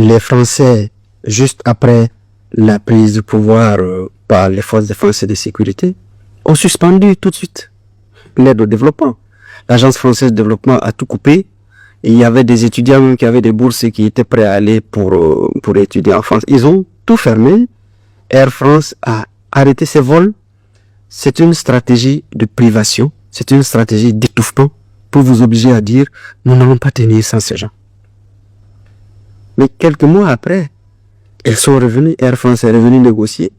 les Français, juste après la prise du pouvoir par les forces de défense et de sécurité, ont suspendu tout de suite l'aide au développement. L'Agence française de développement a tout coupé. Et il y avait des étudiants même qui avaient des bourses et qui étaient prêts à aller pour étudier en France. Ils ont tout fermé. Air France a arrêté ses vols. C'est une stratégie de privation. C'est une stratégie d'étouffement pour vous obliger à dire nous n'allons pas tenir sans ces gens. Mais quelques mois après, ils sont revenus, Air France est revenu négocier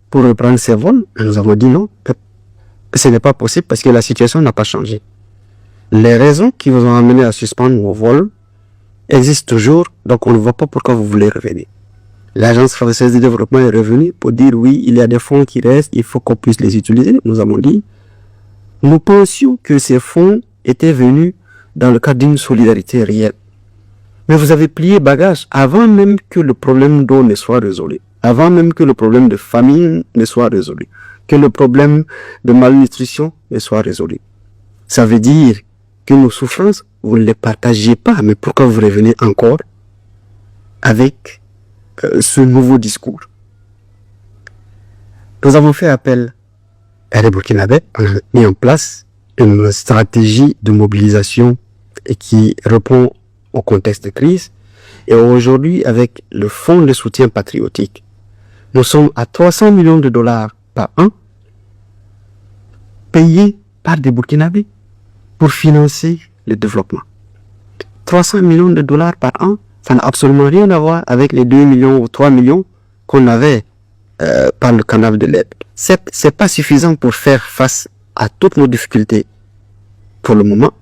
pour reprendre ses vols. Et nous avons dit non, ce n'est pas possible parce que la situation n'a pas changé. Les raisons qui vous ont amené à suspendre vos vols existent toujours, donc on ne voit pas pourquoi vous voulez revenir. L'Agence française de développement est revenue pour dire oui, il y a des fonds qui restent, il faut qu'on puisse les utiliser. Nous avons dit, nous pensions que ces fonds étaient venus dans le cadre d'une solidarité réelle. Mais vous avez plié bagage avant même que le problème d'eau ne soit résolu, avant même que le problème de famine ne soit résolu, que le problème de malnutrition ne soit résolu. Ça veut dire que nos souffrances, vous ne les partagez pas, mais pourquoi vous revenez encore avec ce nouveau discours? Nous avons fait appel à les Burkinabés, on a mis en place une stratégie de mobilisation et qui répond au contexte de crise. Et aujourd'hui, avec le fonds de soutien patriotique, nous sommes à 300 millions de dollars par an payés par des Burkinabés pour financer le développement. 300 millions de dollars par an, ça n'a absolument rien à voir avec les 2 millions ou 3 millions qu'on avait par le canal de l'aide. C'est pas suffisant pour faire face à toutes nos difficultés pour le moment,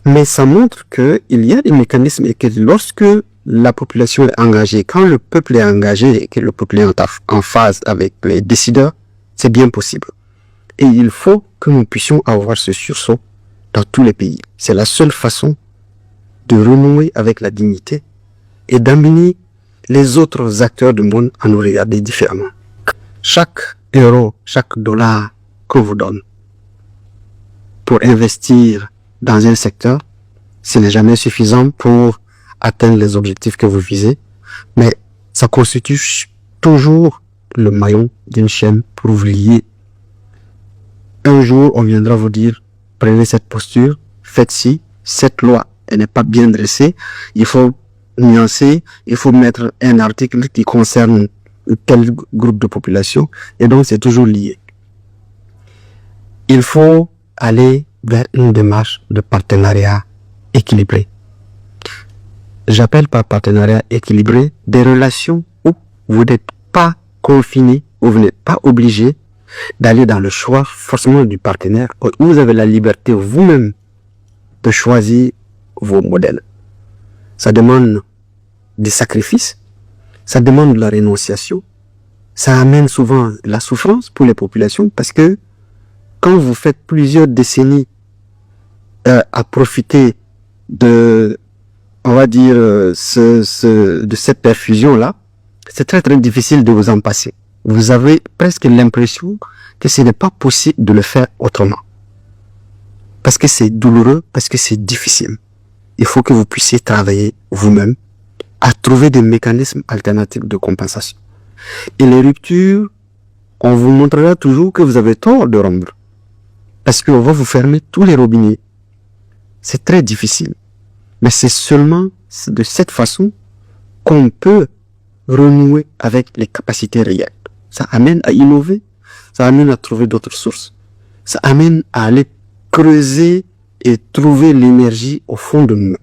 mais ça montre qu'il y a des mécanismes et que lorsque la population est engagée, quand le peuple est engagé et que le peuple est en phase avec les décideurs, c'est bien possible. Et il faut que nous puissions avoir ce sursaut dans tous les pays. C'est la seule façon de renouer avec la dignité et d'amener les autres acteurs du monde à nous regarder différemment. Chaque euro, chaque dollar qu'on vous donne pour investir dans un secteur, ce n'est jamais suffisant pour atteindre les objectifs que vous visez, mais ça constitue toujours le maillon d'une chaîne pour vous lier. Un jour, on viendra vous dire, prenez cette posture, faites ci, cette loi, elle n'est pas bien dressée, il faut nuancer, il faut mettre un article qui concerne tel groupe de population, et donc c'est toujours lié. Il faut aller vers une démarche de partenariat équilibré. J'appelle par partenariat équilibré des relations où vous n'êtes pas confiné, où vous n'êtes pas obligé d'aller dans le choix forcément du partenaire, où vous avez la liberté vous-même de choisir vos modèles. Ça demande des sacrifices, ça demande de la rénonciation, ça amène souvent la souffrance pour les populations parce que quand vous faites plusieurs décennies à profiter de, on va dire, de cette perfusion-là, c'est très très difficile de vous en passer. Vous avez presque l'impression que ce n'est pas possible de le faire autrement. Parce que c'est douloureux, parce que c'est difficile. Il faut que vous puissiez travailler vous-même à trouver des mécanismes alternatifs de compensation. Et les ruptures, on vous montrera toujours que vous avez tort de rompre. Parce qu'on va vous fermer tous les robinets. C'est très difficile. Mais c'est seulement de cette façon qu'on peut renouer avec les capacités réelles. Ça amène à innover, ça amène à trouver d'autres sources. Ça amène à aller creuser et trouver l'énergie au fond de nous-mêmes.